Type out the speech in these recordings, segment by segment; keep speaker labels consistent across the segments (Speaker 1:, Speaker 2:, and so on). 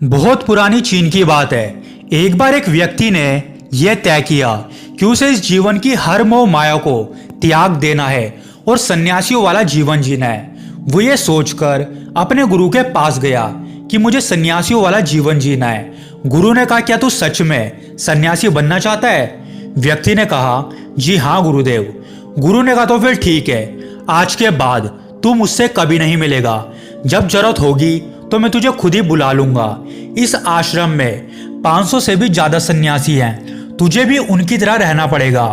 Speaker 1: बहुत पुरानी चीन की बात है। एक बार एक व्यक्ति ने यह तय किया कि उसे इस जीवन की हर मोह माया को त्याग देना है और सन्यासियों वाला जीवन जीना है। वो ये सोचकर अपने गुरु के पास गया कि मुझे सन्यासियों वाला जीवन जीना है। गुरु ने कहा, क्या तू सच में सन्यासी बनना चाहता है? व्यक्ति ने कहा, जी हाँ गुरुदेव। गुरु ने कहा, तो फिर ठीक है, आज के बाद तू मुझसे कभी नहीं मिलेगा। जब जरूरत होगी तो मैं तुझे खुद ही बुला लूंगा। इस आश्रम में 500 से भी ज्यादा सन्यासी हैं, तुझे भी उनकी तरह रहना पड़ेगा।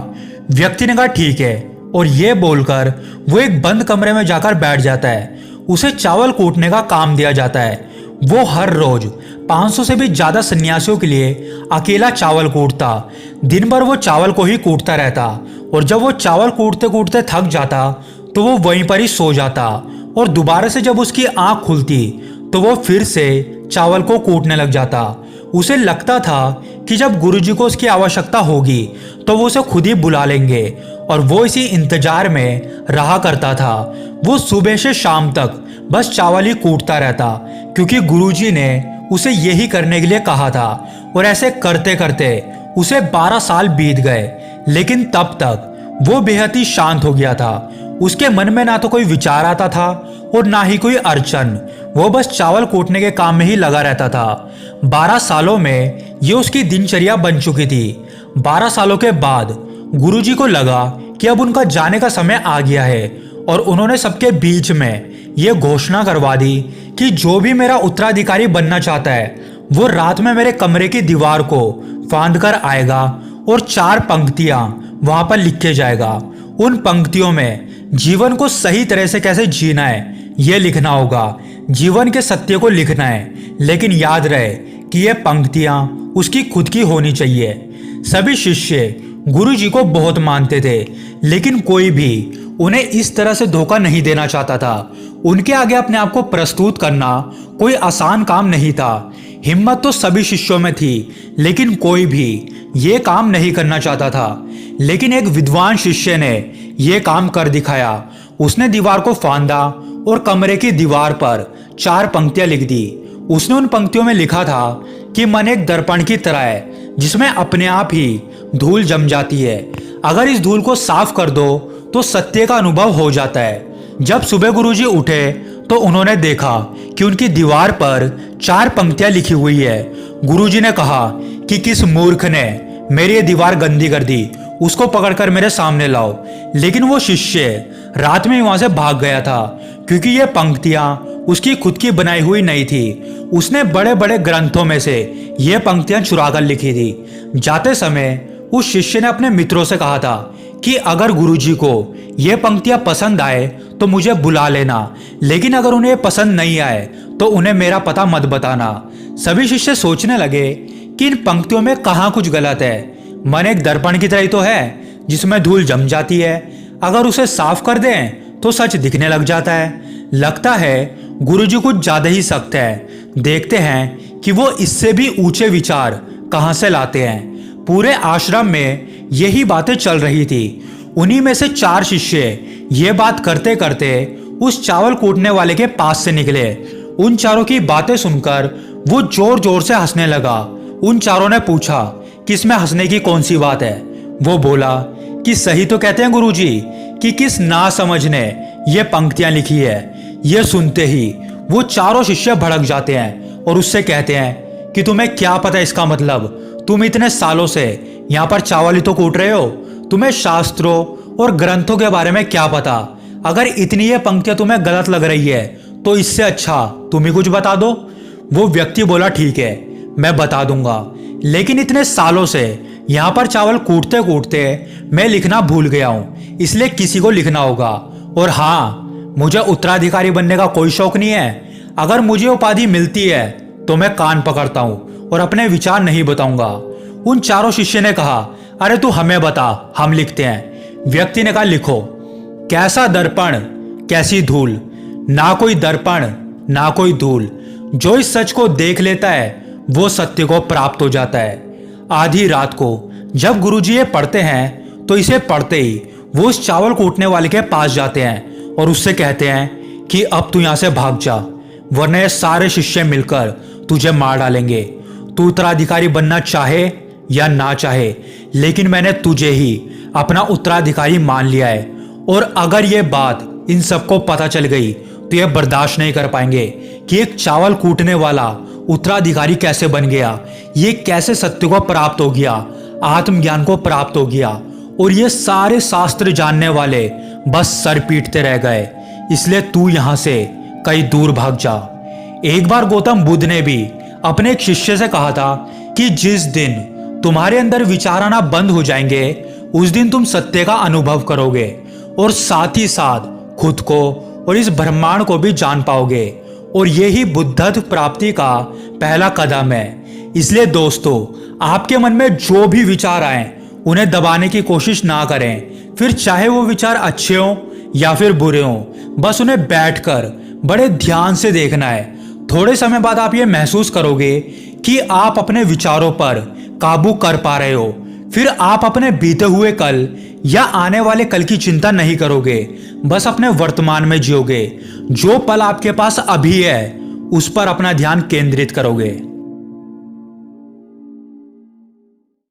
Speaker 1: व्यक्ति ने कहा, ठीक है, और ये बोलकर वो एक बंद कमरे में जाकर बैठ जाता है। उसे चावल कूटने का काम दिया जाता है। वो हर रोज 500 से भी ज्यादा सन्यासियों के लिए अकेला चावल कूटता। दिन भर वो चावल को ही कूटता रहता, और जब वो चावल कूटते कूटते थक जाता तो वो वहीं पर ही सो जाता। और दोबारा से जब उसकी आंख खुलती तो वो फिर से चावल को कूटने लग जाता। उसे लगता था कि जब गुरुजी को उसकी आवश्यकता होगी तो वो उसे खुद ही बुला लेंगे, और वो इसी इंतजार में रहा करता था। वो सुबह से शाम तक बस चावल ही कूटता रहता, क्योंकि गुरुजी ने उसे यही करने के लिए कहा था। और ऐसे करते करते उसे 12 साल बीत गए, लेकिन तब तक वो बेहद ही शांत हो गया था। उसके मन में ना तो कोई विचार आता था और ना ही कोई अड़चन। वो बस चावल कूटने के काम में ही लगा रहता था। 12 सालों में ये उसकी दिनचर्या बन चुकी थी। 12 सालों के बाद गुरुजी को लगा कि अब उनका जाने का समय आ गया है, और उन्होंने सबके बीच में ये घोषणा करवा दी कि जो भी मेरा उत्तराधिकारी बनना चाहता है वो रात में मेरे कमरे की दीवार को फांद कर आएगा, और 4 पंक्तियां वहां पर लिख के जाएगा। उन पंक्तियों में जीवन को सही तरह से कैसे जीना है यह लिखना होगा। जीवन के सत्य को लिखना है, लेकिन याद रहे कि ये पंक्तियां उसकी खुद की होनी चाहिए। सभी शिष्य गुरुजी को बहुत मानते थे, लेकिन कोई भी उन्हें इस तरह से धोखा नहीं देना चाहता था। उनके आगे अपने आप को प्रस्तुत करना कोई आसान काम नहीं था। हिम्मत तो सभी शिष्यों में थी, लेकिन कोई भी ये काम नहीं करना चाहता था। लेकिन एक विद्वान शिष्य ने यह काम कर दिखाया। उसने दीवार को फांदा और कमरे की दीवार पर 4 पंक्तियां लिख दी। उसने उन पंक्तियों में लिखा था कि मन एक दर्पण की तरह है, जिसमें अपने आप ही धूल जम जाती है। अगर इस धूल को साफ कर दो तो सत्य का अनुभव हो जाता है। जब सुबह गुरुजी उठे तो उन्होंने देखा कि उनकी दीवार पर 4 पंक्तियां लिखी हुई है। गुरुजी ने कहा कि किस मूर्ख ने मेरी ये दीवार गंदी कर दी, उसको पकड़कर मेरे सामने लाओ। लेकिन वो शिष्य रात में वहां से भाग गया था, क्योंकि ये पंक्तियां उसकी खुद की बनाई हुई नहीं थी। उसने बड़े बड़े ग्रंथों में से ये पंक्तियां चुरा कर लिखी थी। जाते समय उस शिष्य ने अपने मित्रों से कहा था कि अगर गुरुजी को ये पंक्तियां पसंद आए तो मुझे बुला लेना, लेकिन अगर उन्हें पसंद नहीं आए तो उन्हें मेरा पता मत बताना। सभी शिष्य सोचने लगे कि इन पंक्तियों में कहाँ कुछ गलत है। मन एक दर्पण की तरह ही तो है, जिसमें धूल जम जाती है। अगर उसे साफ कर दें तो सच दिखने लग जाता है। लगता है गुरुजी कुछ ज्यादा ही सख्त है। देखते हैं कि वो इससे भी ऊंचे विचार कहां से लाते हैं। पूरे आश्रम में यही बातें चल रही थी। उन्हीं में से 4 शिष्य ये बात करते करते उस चावल कूटने वाले के पास से निकले। उन चारों की बातें सुनकर वो जोर जोर से हंसने लगा। उन चारों ने पूछा कि इसमें हंसने की कौन सी बात है? वो बोला कि सही तो कहते हैं गुरुजी कि किस नासमझ ने ये पंक्तियां लिखी है। ये सुनते ही वो चारों शिष्य भड़क जाते हैं और उससे कहते हैं कि तुम्हें क्या पता इसका मतलब? तुम इतने सालों से यहाँ पर चावल ही तो कूट रहे हो, तुम्हें शास्त्रों और ग्रंथों के बारे में क्या पता? अगर इतनी ये पंक्तियां तुम्हें गलत लग रही है तो इससे अच्छा तुम ही कुछ बता दो। वो व्यक्ति बोला, ठीक है, मैं बता दूंगा, लेकिन इतने सालों से यहाँ पर चावल कूटते कूटते मैं लिखना भूल गया हूँ, इसलिए किसी को लिखना होगा। और हाँ, मुझे उत्तराधिकारी बनने का कोई शौक नहीं है। अगर मुझे उपाधि मिलती है तो मैं कान पकड़ता हूँ और अपने विचार नहीं बताऊंगा। उन चारों शिष्य ने कहा, अरे तू हमें बता, हम लिखते हैं। व्यक्ति ने कहा, लिखो। कैसा दर्पण कैसी धूल, ना कोई दर्पण ना कोई धूल, जो इस सच को देख लेता है वो सत्य को प्राप्त हो जाता है। आधी रात को जब गुरुजी ये पढ़ते हैं तो इसे पढ़ते ही वो उस चावल कूटने वाले के पास जाते हैं और उससे कहते हैं कि अब तू यहां से भाग जा, वरना ये सारे शिष्य मिलकर तुझे मार डालेंगे। तू उत्तराधिकारी बनना चाहे या ना चाहे, लेकिन मैंने तुझे ही अपना उत्तराधिकारी मान लिया है। और अगर ये बात इन सबको पता चल गई तो ये बर्दाश्त नहीं कर पाएंगे कि एक चावल कूटने वाला उत्तराधिकारी कैसे बन गया, ये कैसे सत्य को प्राप्त हो गया, आत्मज्ञान को प्राप्त हो गया, और ये सारे शास्त्र जानने वाले बस सर पीटते रह गए। इसलिए तू यहां से कहीं दूर भाग जा। एक बार गौतम बुद्ध ने भी अपने एक शिष्य से कहा था कि जिस दिन तुम्हारे अंदर विचार आना बंद हो जाएंगे उस दिन तुम सत्य का अनुभव करोगे और साथ ही साथ खुद को और इस ब्रह्मांड को भी जान पाओगे। और यही बुद्धत्व प्राप्ति का पहला कदम है। इसलिए दोस्तों, आपके मन में जो भी विचार आए उन्हें दबाने की कोशिश ना करें। फिर चाहे वो विचार अच्छे हों या फिर बुरे हों, बस उन्हें बैठकर बड़े ध्यान से देखना है। थोड़े समय बाद आप ये महसूस करोगे कि आप अपने विचारों पर काबू कर पा रहे हो। फिर आप अपने बीते हुए कल या आने वाले कल की चिंता नहीं करोगे, बस अपने वर्तमान में जियोगे। जो पल आपके पास अभी है उस पर अपना ध्यान केंद्रित करोगे।